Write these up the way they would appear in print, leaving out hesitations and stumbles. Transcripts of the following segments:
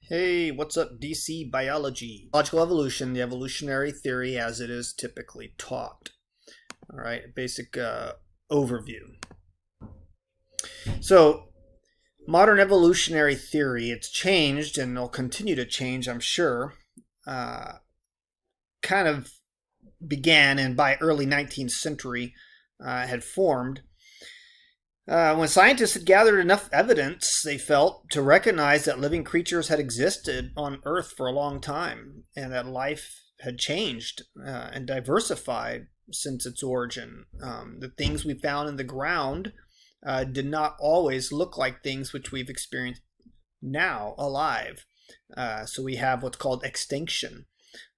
Hey, what's up, DC Biology? Biological evolution, the evolutionary theory as it is typically taught. All right, basic overview. So, modern evolutionary theory, it's changed and it'll continue to change, I'm sure. Kind of began and by early 19th century had formed when scientists had gathered enough evidence, they felt, to recognize that living creatures had existed on Earth for a long time and that life had changed and diversified since its origin. The things we found in the ground did not always look like things which we've experienced now alive. So we have what's called extinction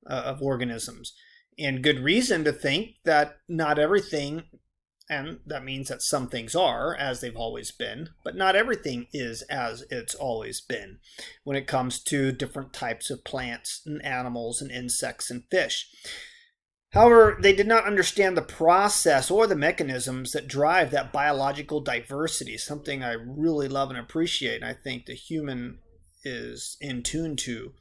of organisms. And good reason to think that not everything, and that means that some things are as they've always been, but not everything is as it's always been when it comes to different types of plants and animals and insects and fish. However, they did not understand the process or the mechanisms that drive that biological diversity, something I really love and appreciate, and I think the human is in tune to.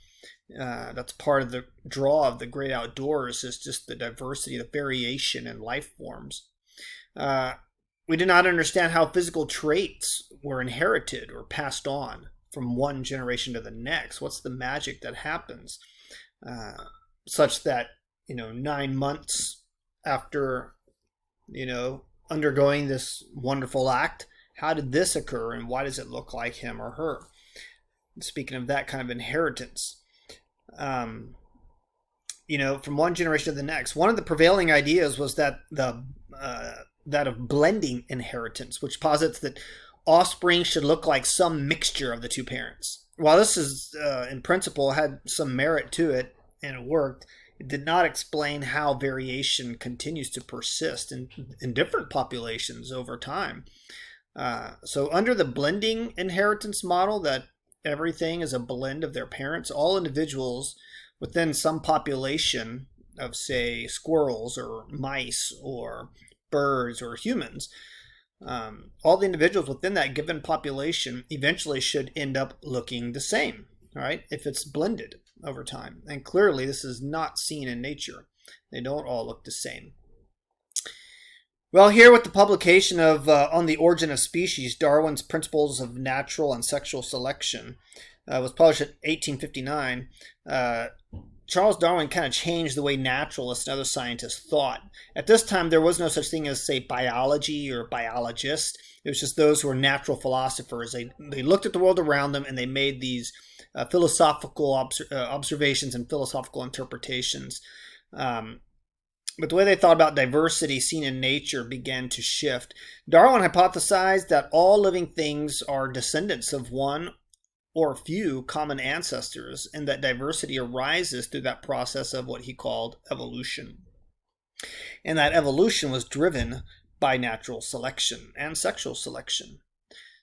That's part of the draw of the great outdoors, is just the diversity, the variation in life forms. We did not understand how physical traits were inherited or passed on from one generation to the next. What's the magic that happens such that, 9 months after, undergoing this wonderful act, how did this occur and why does it look like him or her? Speaking of that kind of inheritance, from one generation to the next, one of the prevailing ideas was that that of blending inheritance, which posits that offspring should look like some mixture of the two parents. While this is, in principle, had some merit to it and it worked, it did not explain how variation continues to persist in different populations over time. So under the blending inheritance model, that everything is a blend of their parents, all individuals within some population of, say, squirrels or mice or birds or humans, all the individuals within that given population eventually should end up looking the same, right? If it's blended over time. And clearly this is not seen in nature. They don't all look the same. Well, here with the publication of On the Origin of Species, Darwin's Principles of Natural and Sexual Selection, was published in 1859, Charles Darwin kind of changed the way naturalists and other scientists thought. At this time, there was no such thing as, say, biology or biologist. It was just those who were natural philosophers. They looked at the world around them and they made these philosophical observations and philosophical interpretations. But the way they thought about diversity seen in nature began to shift. Darwin hypothesized that all living things are descendants of one or few common ancestors, and that diversity arises through that process of what he called evolution. And that evolution was driven by natural selection and sexual selection.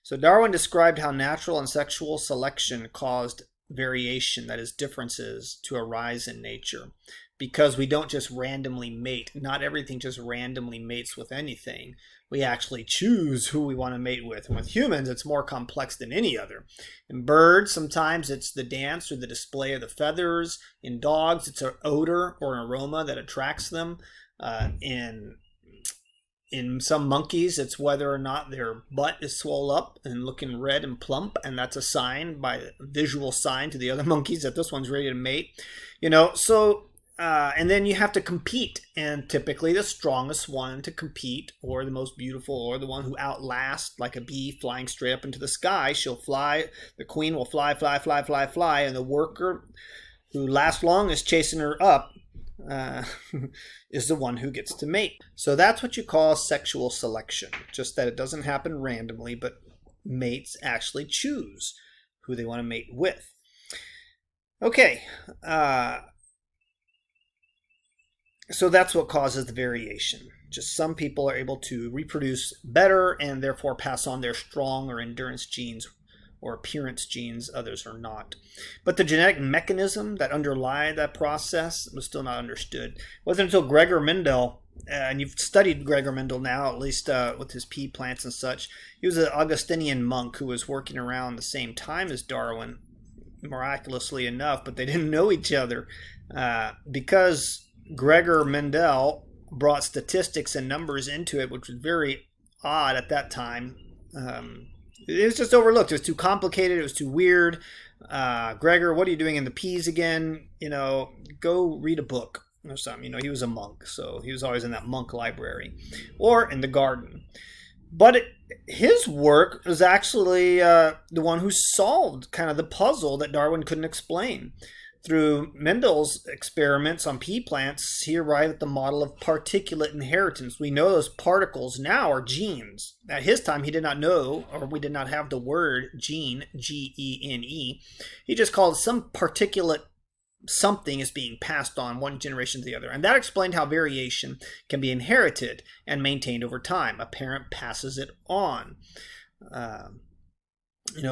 So Darwin described how natural and sexual selection caused variation, that is, differences, to arise in nature. Because we don't just randomly mate. Not everything just randomly mates with anything. We actually choose who we want to mate with. And with humans, it's more complex than any other. In birds, sometimes it's the dance or the display of the feathers. In dogs, it's an odor or an aroma that attracts them. In some monkeys, it's whether or not their butt is swollen up and looking red and plump, and that's a sign, by a visual sign to the other monkeys, that this one's ready to mate. And then you have to compete, and typically the strongest one to compete, or the most beautiful, or the one who outlasts, like a bee flying straight up into the sky, she'll fly, the queen will fly, fly, fly, fly, fly, and the worker who lasts longest chasing her up is the one who gets to mate. So that's what you call sexual selection, just that it doesn't happen randomly, but mates actually choose who they want to mate with. Okay, so that's what causes the variation. Just some people are able to reproduce better and therefore pass on their strong or endurance genes or appearance genes, others are not. But the genetic mechanism that underlie that process was still not understood. It wasn't until Gregor Mendel, and you've studied Gregor Mendel now, at least with his pea plants and such. He was an Augustinian monk who was working around the same time as Darwin, miraculously enough, but they didn't know each other because Gregor Mendel brought statistics and numbers into it, which was very odd at that time. It was just overlooked. It was too complicated. It was too weird. Gregor, what are you doing in the peas again? Go read a book or something. He was a monk, so he was always in that monk library or in the garden. But his work was actually the one who solved kind of the puzzle that Darwin couldn't explain. Through Mendel's experiments on pea plants, he arrived at the model of particulate inheritance. We know those particles now are genes. At his time, he did not know, or we did not have the word gene, G-E-N-E. He just called some particulate something is being passed on one generation to the other. And that explained how variation can be inherited and maintained over time. A parent passes it on, from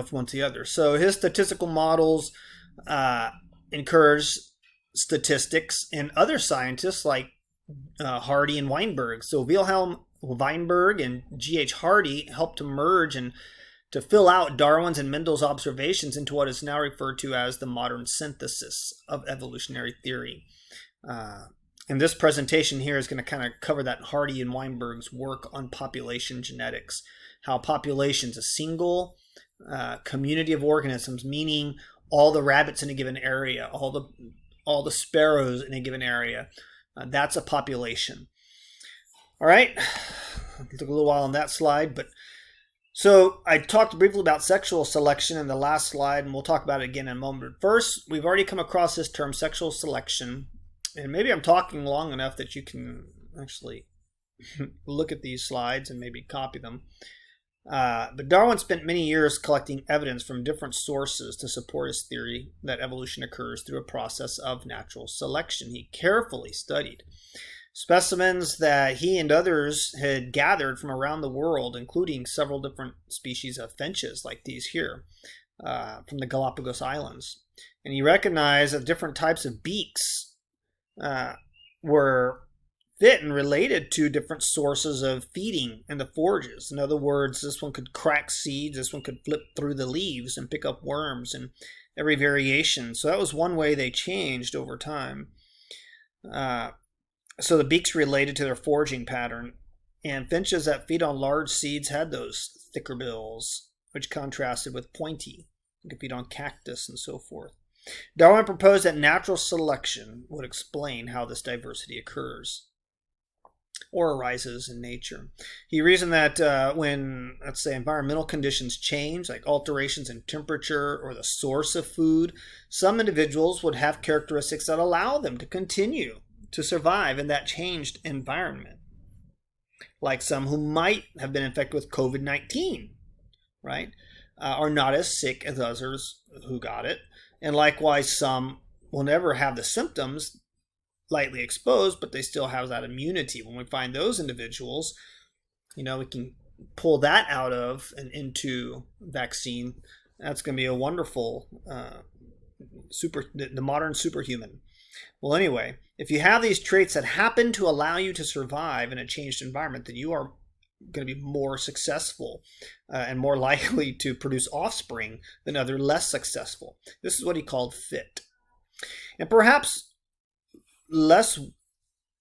one to the other. So his statistical models encourage statistics, and other scientists like Hardy and Weinberg. So Wilhelm Weinberg and G.H. Hardy helped to merge and to fill out Darwin's and Mendel's observations into what is now referred to as the modern synthesis of evolutionary theory. And this presentation here is going to kind of cover that Hardy and Weinberg's work on population genetics, how population is a single community of organisms, meaning all the rabbits in a given area, all the sparrows in a given area. That's a population. All right. It took a little while on that slide, but so I talked briefly about sexual selection in the last slide, and we'll talk about it again in a moment. But first, we've already come across this term, sexual selection, and maybe I'm talking long enough that you can actually look at these slides and maybe copy them. But Darwin spent many years collecting evidence from different sources to support his theory that evolution occurs through a process of natural selection. He carefully studied specimens that he and others had gathered from around the world, including several different species of finches like these here from the Galapagos Islands. And he recognized that different types of beaks were fit and related to different sources of feeding in the forages. In other words, this one could crack seeds, this one could flip through the leaves and pick up worms, and every variation. So that was one way they changed over time. So the beaks related to their foraging pattern, and finches that feed on large seeds had those thicker bills, which contrasted with pointy. They could feed on cactus and so forth. Darwin proposed that natural selection would explain how this diversity occurs or arises in nature. He reasoned that when, let's say, environmental conditions change, like alterations in temperature or the source of food, some individuals would have characteristics that allow them to continue to survive in that changed environment. Like some who might have been infected with COVID-19, right? Are not as sick as others who got it. And likewise, some will never have the symptoms, lightly exposed, but they still have that immunity. When we find those individuals, we can pull that out of and into vaccine. That's going to be a wonderful the modern superhuman. Well, anyway, if you have these traits that happen to allow you to survive in a changed environment, then you are going to be more successful and more likely to produce offspring than other less successful. This is what he called fit. And perhaps less,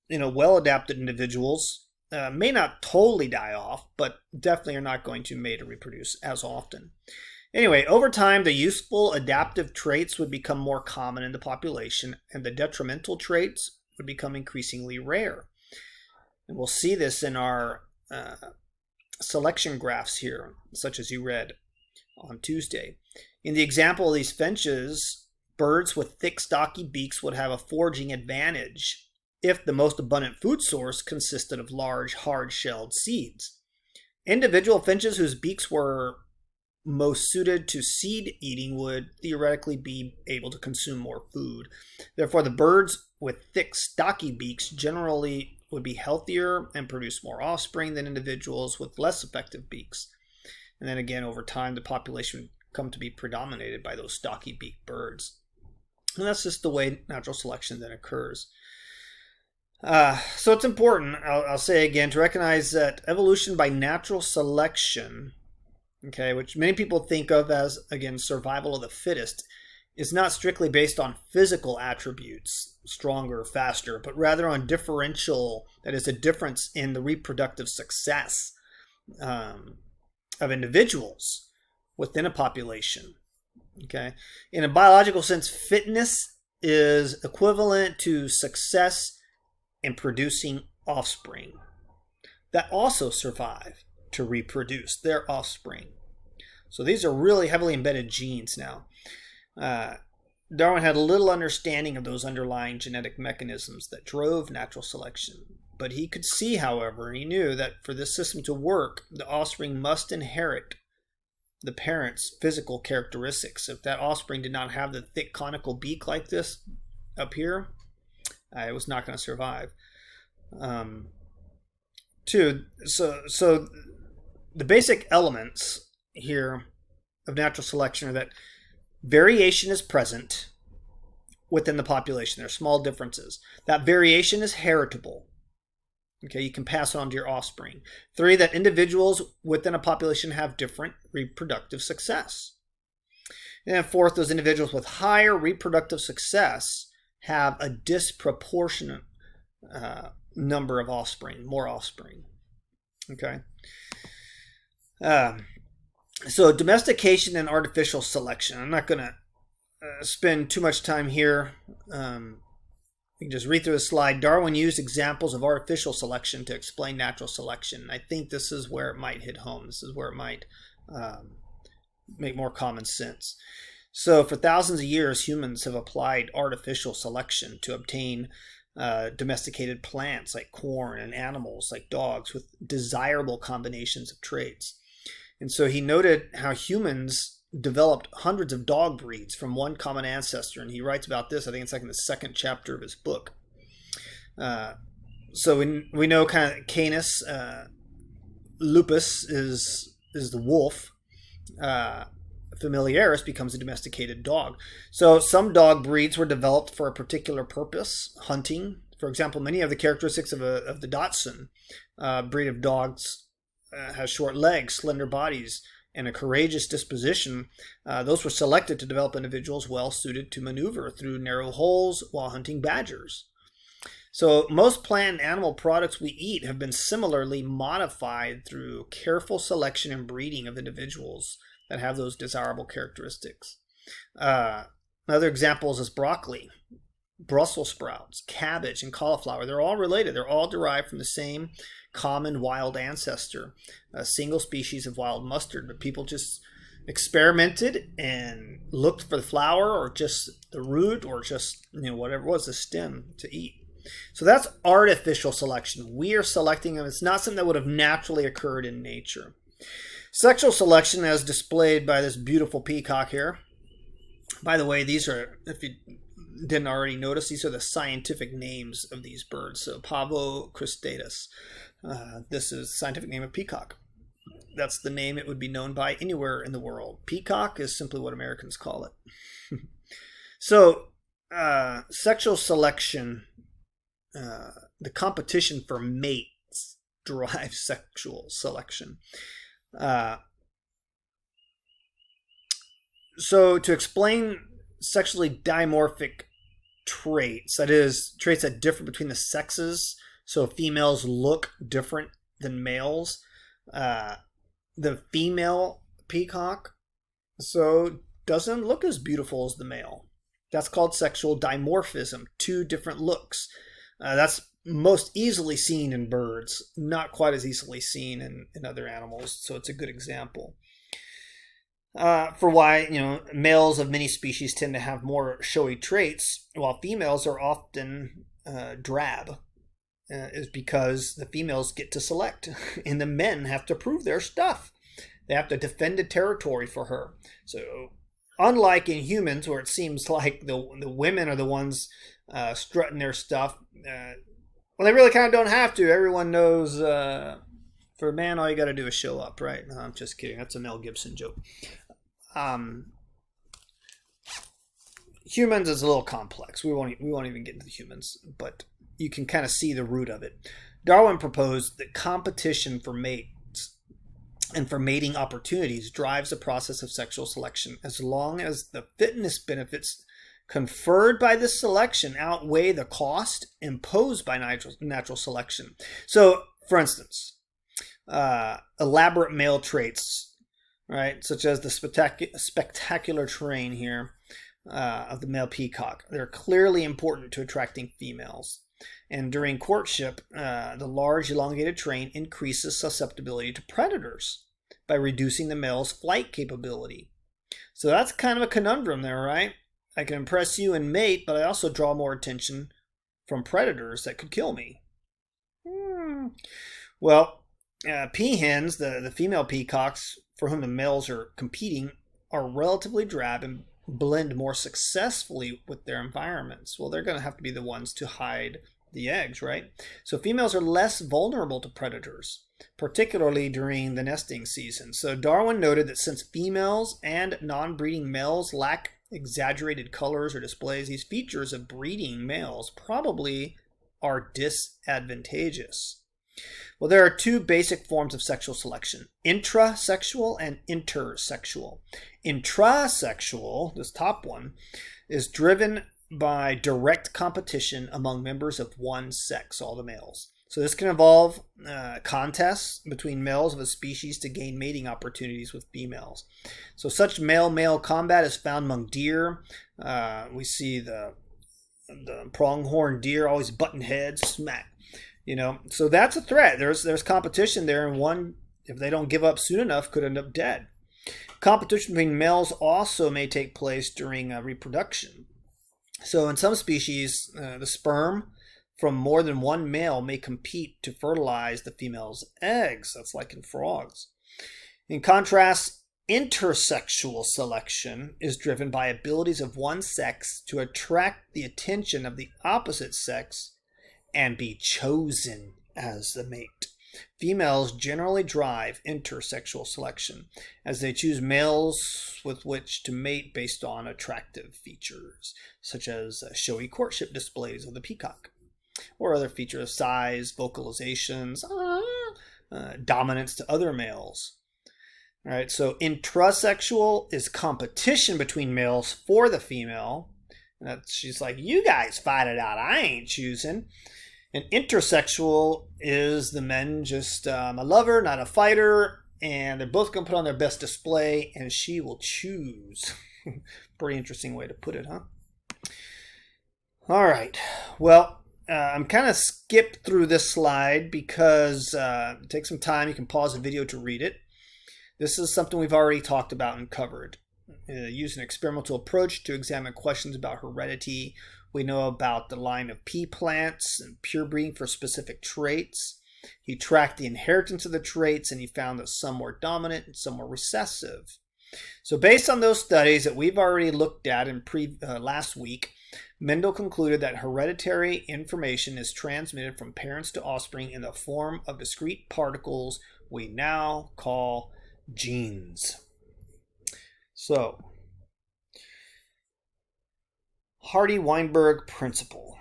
well-adapted individuals may not totally die off, but definitely are not going to mate or reproduce as often. Anyway, over time, the useful adaptive traits would become more common in the population, and the detrimental traits would become increasingly rare. And we'll see this in our selection graphs here, such as you read on Tuesday. In the example of these finches, birds with thick, stocky beaks would have a foraging advantage if the most abundant food source consisted of large, hard-shelled seeds. Individual finches whose beaks were most suited to seed eating would theoretically be able to consume more food. Therefore, the birds with thick, stocky beaks generally would be healthier and produce more offspring than individuals with less effective beaks. And then again, over time, the population would come to be predominated by those stocky beaked birds. And that's just the way natural selection then occurs. So it's important, I'll say again, to recognize that evolution by natural selection, okay, which many people think of as, again, survival of the fittest, is not strictly based on physical attributes, stronger, faster, but rather on differential, that is, a difference in the reproductive success of individuals within a population. Okay, in a biological sense, fitness is equivalent to success in producing offspring that also survive to reproduce their offspring. So these are really heavily embedded genes now. Darwin had little understanding of those underlying genetic mechanisms that drove natural selection. But he could see, however, and he knew that for this system to work, the offspring must inherit the parent's physical characteristics. If that offspring did not have the thick conical beak like this up here, it was not going to survive. So the basic elements here of natural selection are that variation is present within the population. There are small differences. That variation is heritable. Okay, you can pass it on to your offspring. 3, that individuals within a population have different reproductive success. And then 4th, those individuals with higher reproductive success have a disproportionate number of offspring, more offspring. Okay. So domestication and artificial selection. I'm not going to spend too much time here. You can just read through the slide. Darwin used examples of artificial selection to explain natural selection. I think this is where it might hit home. This is where it might make more common sense. So for thousands of years, humans have applied artificial selection to obtain domesticated plants like corn and animals like dogs with desirable combinations of traits. And so he noted how humans developed hundreds of dog breeds from one common ancestor, and he writes about this. I think it's like in the 2nd chapter of his book. So we know kind of Canis lupus is the wolf. Familiaris becomes a domesticated dog. So some dog breeds were developed for a particular purpose, hunting. For example, many of the characteristics of the Dachshund breed of dogs has short legs, slender bodies, and a courageous disposition. Those were selected to develop individuals well suited to maneuver through narrow holes while hunting badgers. So most plant and animal products we eat have been similarly modified through careful selection and breeding of individuals that have those desirable characteristics. Other examples is broccoli, Brussels sprouts, cabbage, and cauliflower. They're all related. They're all derived from the same common wild ancestor, a single species of wild mustard. But people just experimented and looked for the flower or just the root or just whatever it was, the stem to eat. So that's artificial selection. We are selecting them. It's not something that would have naturally occurred in nature. Sexual selection, as displayed by this beautiful peacock here. By the way, these are, if you didn't already notice, these are the scientific names of these birds. So Pavo cristatus. This is the scientific name of peacock. That's the name it would be known by anywhere in the world. Peacock is simply what Americans call it. So sexual selection, the competition for mates drives sexual selection. So to explain sexually dimorphic traits, that is, traits that differ between the sexes, so females look different than males, the female peacock doesn't look as beautiful as the male. That's called sexual dimorphism, 2 different looks. That's most easily seen in birds, not quite as easily seen in other animals, so it's a good example. For why, males of many species tend to have more showy traits, while females are often drab, is because the females get to select, and the men have to prove their stuff. They have to defend a territory for her. So, unlike in humans, where it seems like the women are the ones strutting their stuff, well, they really kind of don't have to. Everyone knows for a man, all you got to do is show up, right? No, I'm just kidding. That's a Mel Gibson joke. Humans is a little complex. We won't even get into the humans, but you can kind of see the root of it. Darwin proposed that competition for mates and for mating opportunities drives the process of sexual selection, as long as the fitness benefits conferred by this selection outweigh the cost imposed by natural selection. So, for instance, elaborate male traits, right, such as the spectacular train here of the male peacock, they're clearly important to attracting females. And during courtship, the large elongated train increases susceptibility to predators by reducing the male's flight capability. So that's kind of a conundrum there, right? I can impress you and mate, but I also draw more attention from predators that could kill me. Well, peahens, the female peacocks for whom the males are competing, are relatively drab and blend more successfully with their environments. Well, they're going to have to be the ones to hide the eggs, right? So females are less vulnerable to predators, particularly during the nesting season. So Darwin noted that since females and non-breeding males lack exaggerated colors or displays, these features of breeding males probably are disadvantageous. Well, there are two basic forms of sexual selection: intrasexual and intersexual. Intrasexual, this top one, is driven by direct competition among members of one sex, all the males. So this can involve contests between males of a species to gain mating opportunities with females. So such male-male combat is found among deer. We see the pronghorn deer always button heads, smack. So that's a threat. There's competition there, and one, if they don't give up soon enough, could end up dead. Competition between males also may take place during reproduction. So in some species, the sperm from more than one male may compete to fertilize the female's eggs. That's like in frogs. In contrast, intersexual selection is driven by abilities of one sex to attract the attention of the opposite sex and be chosen as the mate. Females generally drive intersexual selection, as they choose males with which to mate based on attractive features, such as showy courtship displays of the peacock, or other features of size, vocalizations, dominance to other males. All right, so intrasexual is competition between males for the female. And she's like, you guys fight it out, I ain't choosing. And intersexual is the men just a lover, not a fighter, and they're both going to put on their best display, and she will choose. Pretty interesting way to put it, huh? All right. Well, I'm kind of skipped through this slide because it takes some time. You can pause the video to read it. This is something we've already talked about and covered. Use an experimental approach to examine questions about heredity. We know about the line of pea plants and pure breeding for specific traits. He tracked the inheritance of the traits, and he found that some were dominant and some were recessive. So based on those studies that we've already looked at in last week, Mendel concluded that hereditary information is transmitted from parents to offspring in the form of discrete particles we now call genes. So, Hardy-Weinberg principle.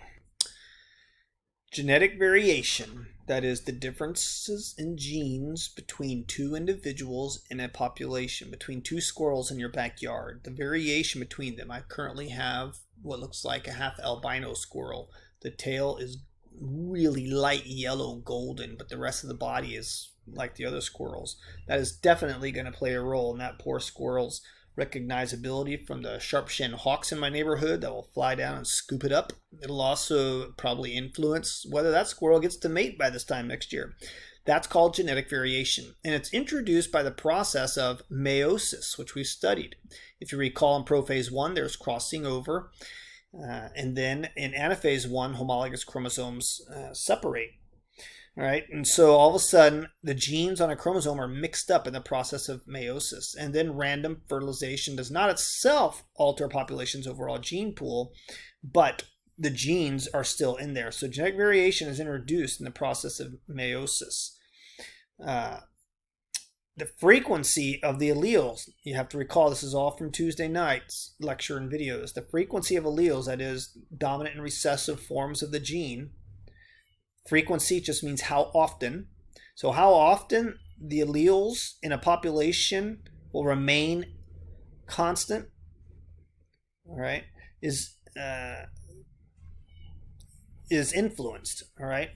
Genetic variation, that is, the differences in genes between two individuals in a population, between two squirrels in your backyard, the variation between them. I currently have what looks like a half albino squirrel. The tail is really light yellow golden, but the rest of the body is like the other squirrels. That is definitely going to play a role in that poor squirrel's recognizability from the sharp-shinned hawks in my neighborhood that will fly down and scoop it up. It'll also probably influence whether that squirrel gets to mate by this time next year. That's called genetic variation, and it's introduced by the process of meiosis, which we've studied. If you recall, in prophase 1, there's crossing over, and then in anaphase 1, homologous chromosomes separate. All right, and so all of a sudden, the genes on a chromosome are mixed up in the process of meiosis, and then random fertilization does not itself alter a population's overall gene pool, but the genes are still in there. So genetic variation is introduced in the process of meiosis. The frequency of the alleles, you have to recall this is all from Tuesday night's lecture and videos. The frequency of alleles, that is, dominant and recessive forms of the gene. Frequency just means how often. So how often the alleles in a population will remain constant, all right, is influenced, all right.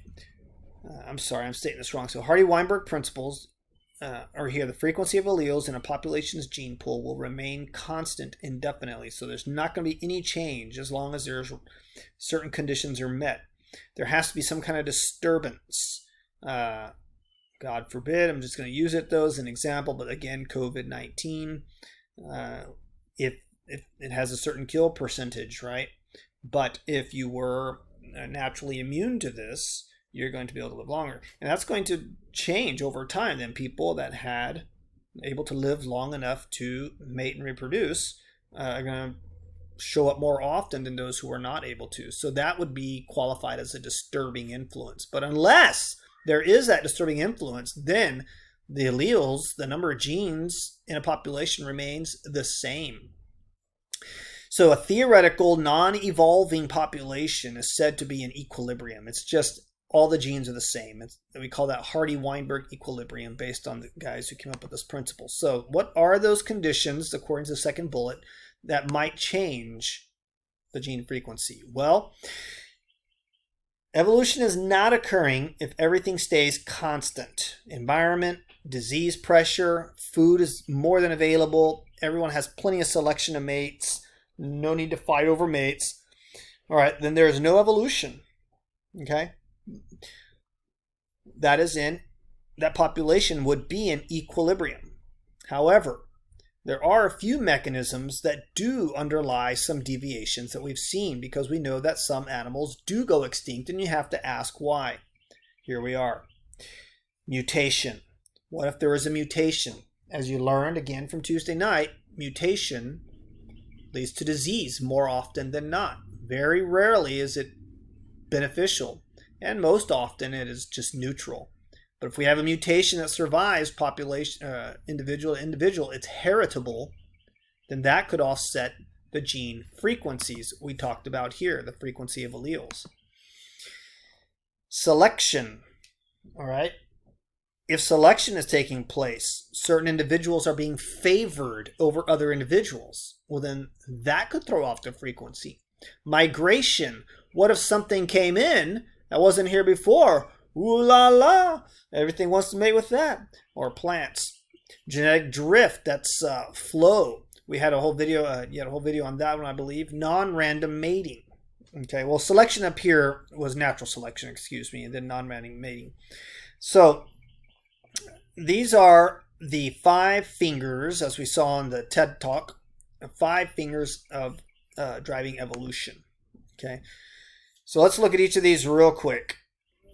I'm sorry, I'm stating this wrong. So Hardy-Weinberg principles are here. The frequency of alleles in a population's gene pool will remain constant indefinitely. So there's not going to be any change as long as there's certain conditions are met. There has to be some kind of disturbance. God forbid, I'm just going to use it though as an example, but again, COVID-19, if it has a certain kill percentage, right? But if you were naturally immune to this, you're going to be able to live longer. And that's going to change over time. Then people that had able to live long enough to mate and reproduce are going to show up more often than those who are not able to. So that would be qualified as a disturbing influence. But unless there is that disturbing influence, then the alleles, the number of genes in a population remains the same. So a theoretical non-evolving population is said to be in equilibrium. It's just all the genes are the same. We call that Hardy-Weinberg equilibrium based on the guys who came up with this principle. So what are those conditions, according to the second bullet, that might change the gene frequency? Well, evolution is not occurring if everything stays constant. Environment, disease pressure, food is more than available. Everyone has plenty of selection of mates. No need to fight over mates. All right, then there is no evolution. Okay? That population would be in equilibrium. However, there are a few mechanisms that do underlie some deviations that we've seen, because we know that some animals do go extinct, and you have to ask why. Here we are. Mutation. What if there is a mutation? As you learned again from Tuesday night, mutation leads to disease more often than not. Very rarely is it beneficial, and most often it is just neutral. But if we have a mutation that survives population, individual to individual, it's heritable, then that could offset the gene frequencies we talked about here, the frequency of alleles. Selection, all right? If selection is taking place, certain individuals are being favored over other individuals, well then that could throw off the frequency. Migration, what if something came in that wasn't here before? Ooh la la, everything wants to mate with that. Or plants. Genetic drift, that's flow. We had a whole video, you had a whole video on that one, I believe. Non-random mating. Okay, well, selection up here was natural selection, and then non-random mating. So these are the 5 fingers, as we saw in the TED Talk, 5 fingers of driving evolution. Okay, so let's look at each of these real quick.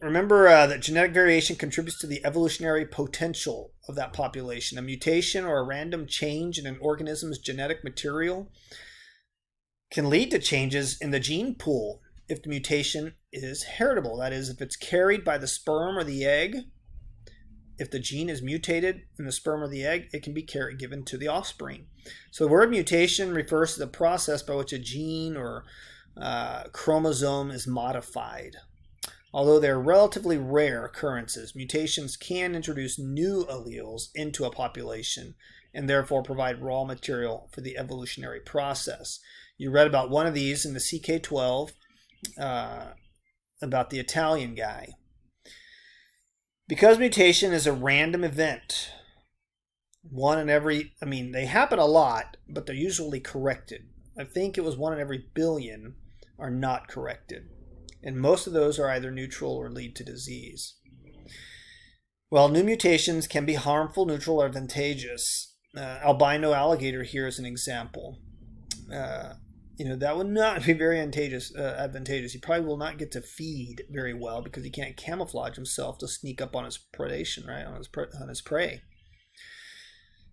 Remember that genetic variation contributes to the evolutionary potential of that population. A mutation or a random change in an organism's genetic material can lead to changes in the gene pool if the mutation is heritable. That is, if it's carried by the sperm or the egg. If the gene is mutated in the sperm or the egg, it can be given to the offspring. So the word mutation refers to the process by which a gene or chromosome is modified. Although they're relatively rare occurrences, mutations can introduce new alleles into a population and therefore provide raw material for the evolutionary process. You read about one of these in the CK12 about the Italian guy. Because mutation is a random event, they happen a lot, but they're usually corrected. I think it was 1 in every billion are not corrected. And most of those are either neutral or lead to disease. Well, new mutations can be harmful, neutral, or advantageous. Albino alligator here is an example. That would not be very advantageous. He probably will not get to feed very well because he can't camouflage himself to sneak up on his predation, right, on his prey.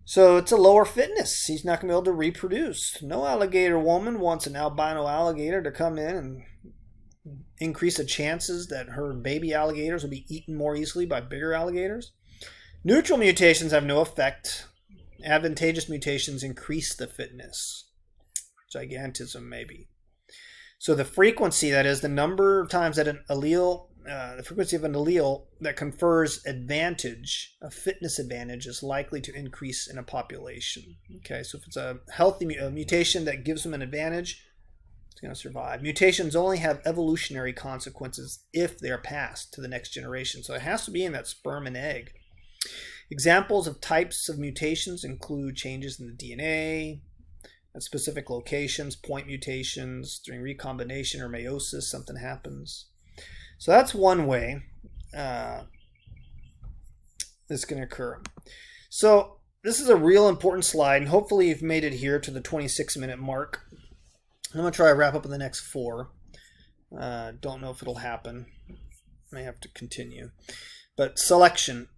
So it's a lower fitness. He's not going to be able to reproduce. No alligator woman wants an albino alligator to come in and increase the chances that her baby alligators will be eaten more easily by bigger alligators. Neutral mutations have no effect. Advantageous mutations increase the fitness. Gigantism, maybe. So the frequency, that is the number of times that an allele the frequency of an allele that confers advantage, a fitness advantage, is likely to increase in a population. Okay, so if it's a healthy mutation that gives them an advantage, it's going to survive. Mutations only have evolutionary consequences if they're passed to the next generation. So it has to be in that sperm and egg. Examples of types of mutations include changes in the DNA at specific locations, point mutations, during recombination or meiosis, something happens. So that's one way this can occur. So this is a real important slide, and hopefully you've made it here to the 26-minute mark. I'm going to try to wrap up in the next 4. Don't know if it'll happen. May have to continue. But selection.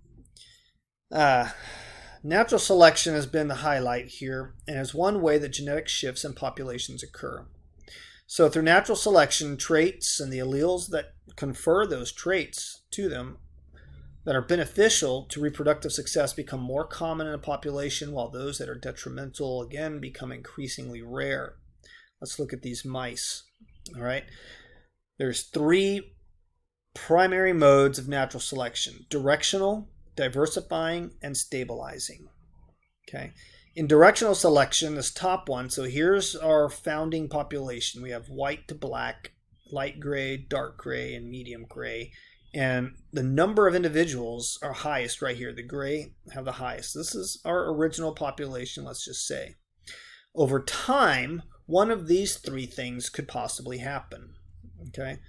Natural selection has been the highlight here, and is one way that genetic shifts in populations occur. So through natural selection, traits and the alleles that confer those traits to them that are beneficial to reproductive success become more common in a population, while those that are detrimental, again, become increasingly rare. Let's look at these mice. All right. There's 3 primary modes of natural selection: directional, diversifying, and stabilizing. Okay. In directional selection, this top one, so here's our founding population. We have white to black, light gray, dark gray, and medium gray. And the number of individuals are highest right here. The gray have the highest. This is our original population, let's just say. Over time, one of these 3 things could possibly happen. Okay.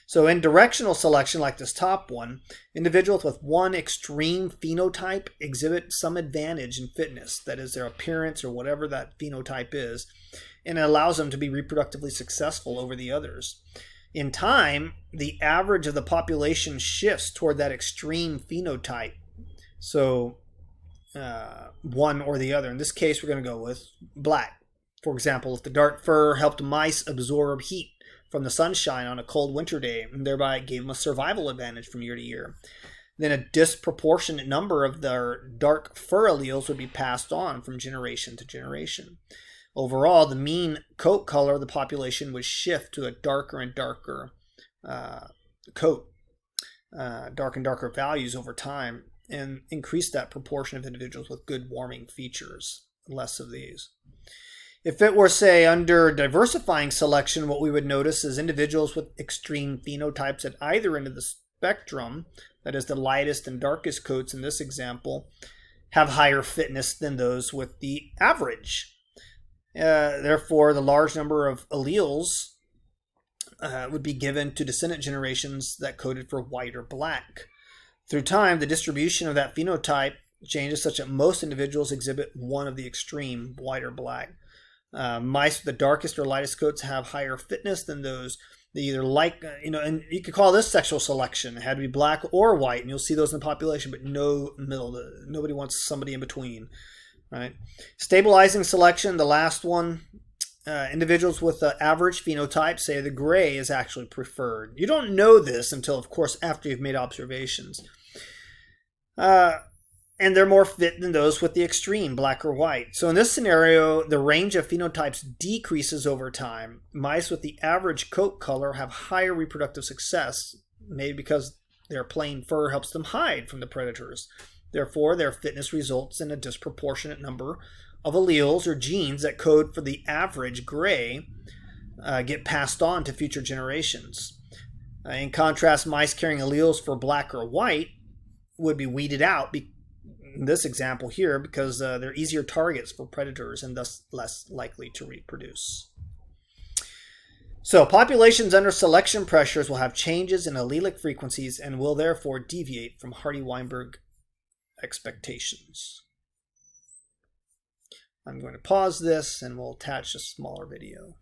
So in directional selection, like this top one, individuals with one extreme phenotype exhibit some advantage in fitness, that is their appearance or whatever that phenotype is, and it allows them to be reproductively successful over the others. In time, the average of the population shifts toward that extreme phenotype. So one or the other. In this case, we're going to go with black. For example, if the dark fur helped mice absorb heat from the sunshine on a cold winter day, and thereby gave them a survival advantage from year to year, then a disproportionate number of their dark fur alleles would be passed on from generation to generation. Overall, the mean coat color of the population would shift to a darker and darker coat, darker and darker values over time, and increase that proportion of individuals with good warming features, less of these. If it were, say, under diversifying selection, what we would notice is individuals with extreme phenotypes at either end of the spectrum, that is the lightest and darkest coats in this example, have higher fitness than those with the average. Therefore, the large number of alleles would be given to descendant generations that coded for white or black. Through time, the distribution of that phenotype changes such that most individuals exhibit one of the extreme, white or black. Mice with the darkest or lightest coats have higher fitness than those that either like, and you could call this sexual selection. It had to be black or white, and you'll see those in the population, but no middle. Nobody wants somebody in between, right? Stabilizing selection, the last one, individuals with the average phenotype, say the gray, is actually preferred. You don't know this until, of course, after you've made observations. And they're more fit than those with the extreme, black or white. So in this scenario, the range of phenotypes decreases over time. Mice with the average coat color have higher reproductive success, maybe because their plain fur helps them hide from the predators. Therefore, their fitness results in a disproportionate number of alleles or genes that code for the average gray get passed on to future generations. In contrast, mice carrying alleles for black or white would be weeded out in this example here because they're easier targets for predators and thus less likely to reproduce. So populations under selection pressures will have changes in allelic frequencies and will therefore deviate from Hardy-Weinberg expectations. I'm going to pause this and we'll attach a smaller video.